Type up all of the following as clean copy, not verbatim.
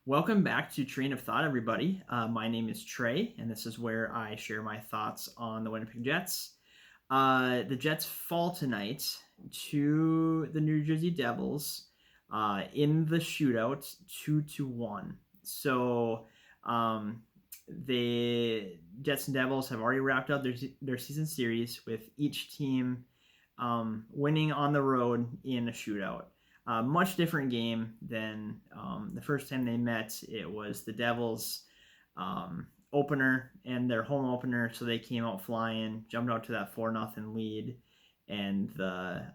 Welcome back to Train of Thought, everybody. My name is Trey, and this is where I share my thoughts on the Winnipeg Jets. The Jets fall tonight to the New Jersey Devils in the shootout, 2-1. So the Jets and Devils have already wrapped up their season series with each team winning on the road in a shootout. Much different game than the first time they met. It was the Devils opener and their home opener, so they came out flying, jumped out to that 4-0 lead, and the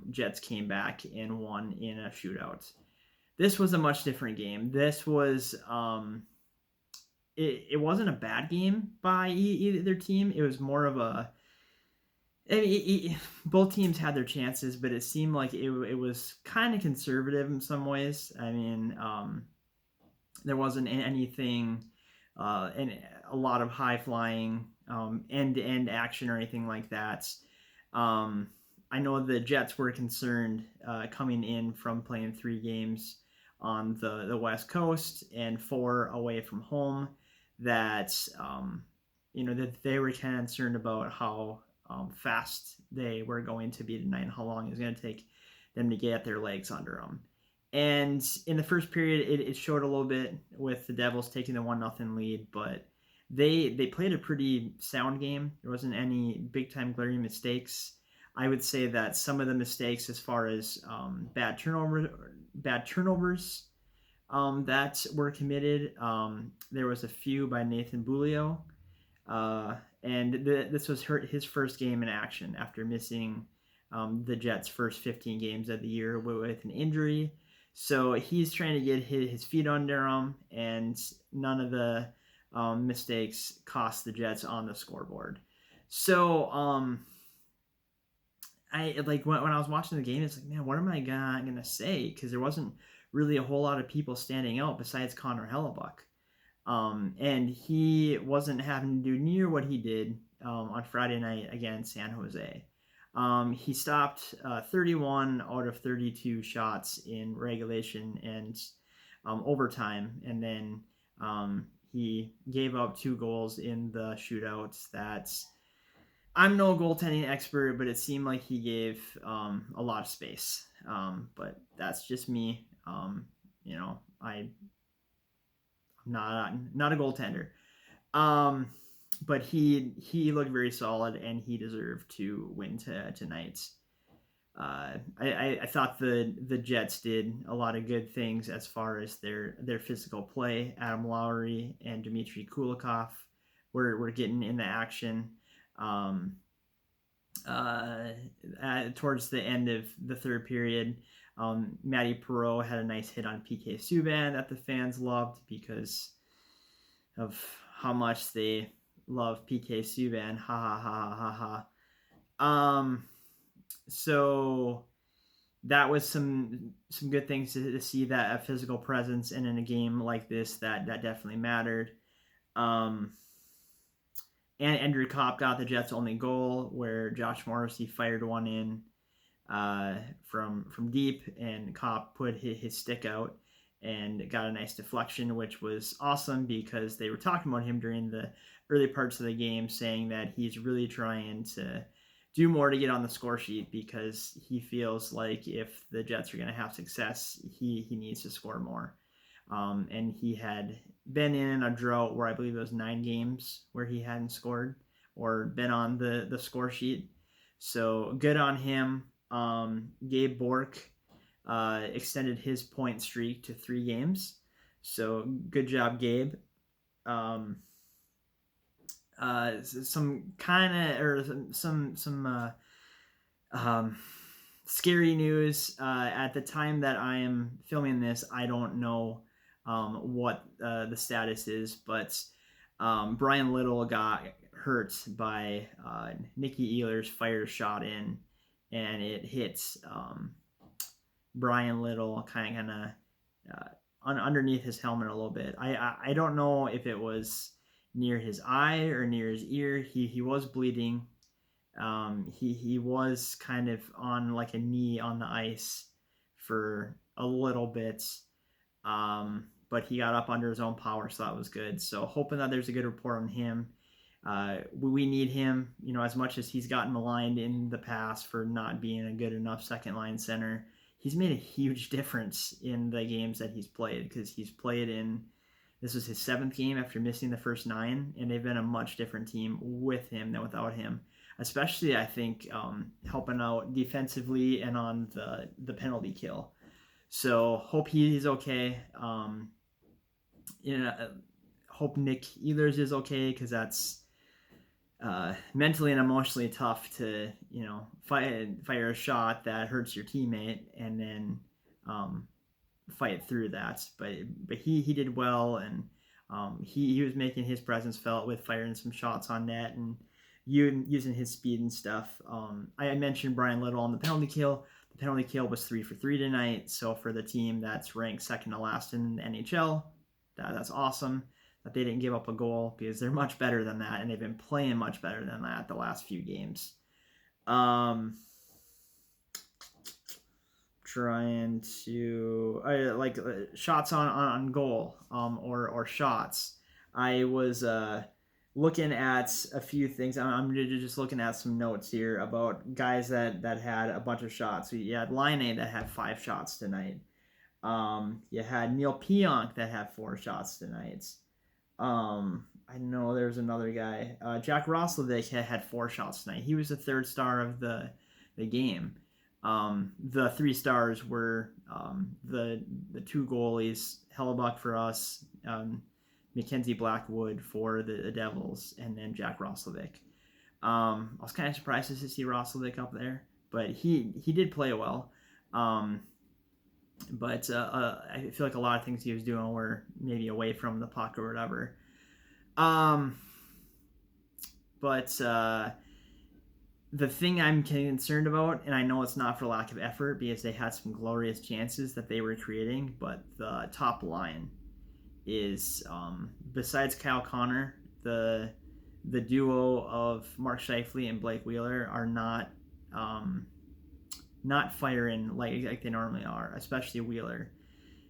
Jets came back and won in a shootout. This was a much different game. This was it wasn't a bad game by either team. It was more of a both teams had their chances, but it seemed like it was kind of conservative in some ways. I mean, there wasn't anything, and a lot of high flying, end to end action or anything like that. I know the Jets were concerned coming in from playing 3 games on the West Coast and 4 away from home that that they were kind of concerned about how fast they were going to be tonight and how long it was going to take them to get their legs under them. And in the first period, it showed a little bit with the Devils taking the 1-0 lead, but they played a pretty sound game. There wasn't any big-time glaring mistakes. I would say that some of the mistakes as far as bad turnovers that were committed, there was a few by Nathan Bulio. And this was his first game in action after missing the Jets' first 15 games of the year with an injury. So he's trying to get his feet under him, and none of the mistakes cost the Jets on the scoreboard. So I like when I was watching the game, it's like, man, what am I gonna say? Because there wasn't really a whole lot of people standing out besides Connor Hellebuck. And he wasn't having to do near what he did on Friday night against San Jose. He stopped 31 out of 32 shots in regulation and overtime, and then he gave up 2 goals in the shootouts. I'm no goaltending expert, but it seemed like he gave a lot of space. But that's just me. I'm not a goaltender. But he looked very solid, and he deserved to win tonight. I thought the Jets did a lot of good things as far as their physical play. Adam Lowry and Dmitry Kulikov were getting in the action. Towards the end of the third period, Matty Perreault had a nice hit on PK Subban that the fans loved because of how much they love PK Subban. Ha ha ha ha ha. So that was some good things to see, that a physical presence, and in a game like this that definitely mattered. And Andrew Kopp got the Jets' only goal, where Josh Morrissey fired one in from deep, and Kopp put his stick out and got a nice deflection, which was awesome because they were talking about him during the early parts of the game, saying that he's really trying to do more to get on the score sheet because he feels like if the Jets are going to have success, he needs to score more. And he had been in a drought where I believe it was 9 games where he hadn't scored or been on the score sheet. So good on him. Gabe Bork extended his point streak to 3 games. So good job, Gabe. Some kind of, or some scary news. At the time that I am filming this, I don't know what the status is, but Brian Little got hurt by Nicky Ehlers' fire shot in, and it hits Brian Little kind of underneath his helmet a little bit. I don't know if it was near his eye or near his ear. He was bleeding. He was kind of on like a knee on the ice for a little bit. but he got up under his own power, so that was good. So hoping that there's a good report on him. We need him, as much as he's gotten maligned in the past for not being a good enough second line center. He's made a huge difference in the games that he's played, because he's played in, this was his 7th game after missing the first 9, and they've been a much different team with him than without him. Especially, I think, helping out defensively and on the penalty kill. So hope he's okay. Hope Nick Ehlers is okay, because that's mentally and emotionally tough to fire a shot that hurts your teammate and then fight through that. But he did well, and he was making his presence felt with firing some shots on net and using his speed and stuff. I mentioned Brian Little on the penalty kill. The penalty kill was 3 for 3 tonight. So for the team that's ranked second to last in the NHL, that's awesome that they didn't give up a goal, because they're much better than that, and they've been playing much better than that the last few games. Trying to shots on goal, or shots. I was looking at a few things. I'm just looking at some notes here about guys that had a bunch of shots. You had Laine that had 5 shots tonight. You had Neil Pionk that had 4 shots tonight. I know there's another guy. Jack Roslovic had 4 shots tonight. He was the 3rd star of the game. The 3 stars were the 2 goalies, Hellebuck for us, Mackenzie Blackwood for the Devils, and then Jack Roslovic. I was kind of surprised to see Roslovic up there, but he did play well. But I feel like a lot of things he was doing were maybe away from the puck or whatever. But the thing I'm concerned about, and I know it's not for lack of effort, because they had some glorious chances that they were creating, but the top line is, besides Kyle Connor, the duo of Mark Scheifele and Blake Wheeler are not firing like they normally are, especially Wheeler.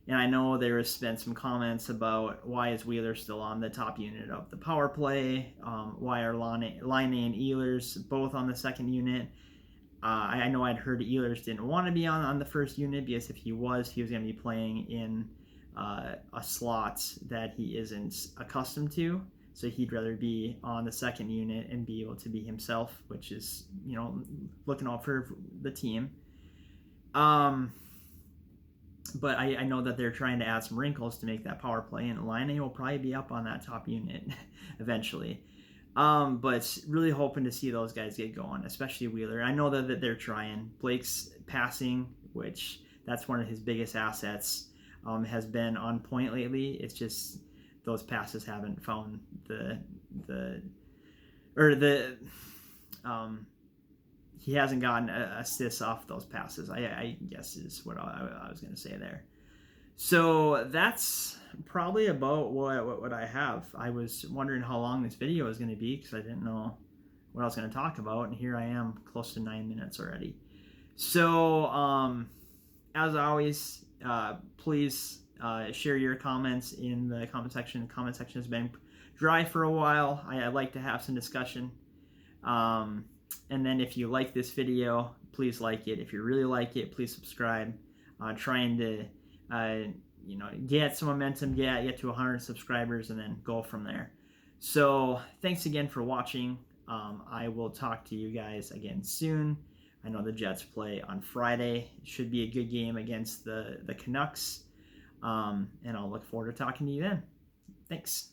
And I know there has been some comments about why is Wheeler still on the top unit of the power play? Why are Laine and Ehlers both on the second unit? I know I'd heard Ehlers didn't want to be on the first unit, because if he was going to be playing in a slot that he isn't accustomed to. So he'd rather be on the second unit and be able to be himself, which is, looking out for the team. But I know that they're trying to add some wrinkles to make that power play, and Laine will probably be up on that top unit eventually. But really hoping to see those guys get going, especially Wheeler. I know that they're trying. Blake's passing, which that's one of his biggest assets, has been on point lately. It's just those passes haven't found he hasn't gotten assists off those passes, I guess is what I was going to say there. So that's probably about what I have. I was wondering how long this video was going to be, because I didn't know what I was going to talk about, and here I am close to 9 minutes already. So as always, please share your comments in the comment section. The comment section has been dry for a while. I'd like to have some discussion. And then if you like this video, please like it. If you really like it, please subscribe. Trying to get some momentum, get to 100 subscribers, and then go from there. So thanks again for watching. I will talk to you guys again soon. I know the Jets play on Friday. It should be a good game against the Canucks. And I'll look forward to talking to you then. Thanks.